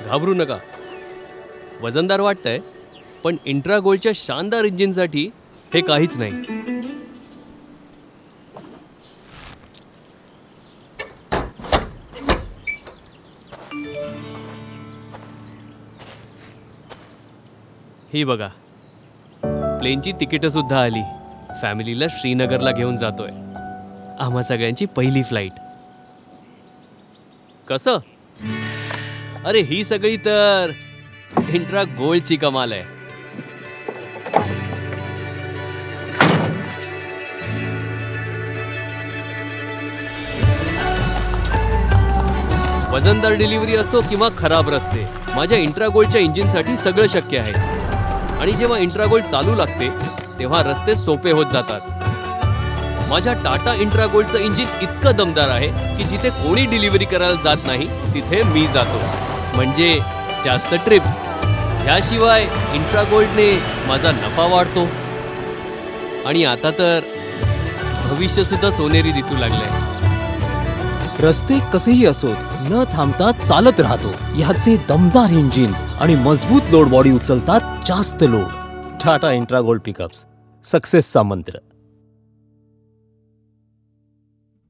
घाबरू नका. वजनदार वाटतंय, पण इंट्रागोल्डच्या शानदार इंजिनसाठी हे काहीच नाही. ही बघा, प्लेनची तिकीटं सुद्धा आली. फॅमिलीला श्रीनगरला घेऊन जातोय. आम्हा सगळ्यांची पहिली फ्लाईट. कसं? अरे ही सगळी तर इंट्रागोल्डची कमाल आहे. वजनदार डिलिव्हरी असो किंवा खराब रस्ते, माझ्या इंट्रागोल्डच्या इंजिनसाठी सगळं शक्य आहे. आणि जेव्हा इंट्रागोल्ड चालू लागते तेव्हा रस्ते सोपे होत जातात. माझ्या टाटा इंट्रागोल्डचं इंजिन इतकं दमदार आहे की जिथे कोणी डिलिव्हरी करायला जात नाही तिथे मी जातो. म्हणजे जास्त ट्रिप्स. ह्याशिवाय इंट्रागोल्डने माझा नफा वाढतो. आणि आता तर भविष्य सुद्धा सोनेरी दिसू लागलंय. रस्ते कसेही असोत, न थांबता चालत राहतो. याचे दमदार इंजिन आणि मजबूत लोड बॉडी उचलतात जास्त लोड. टाटा इंट्रागोल्ड पिकअप्स, सक्सेसचा मंत्र.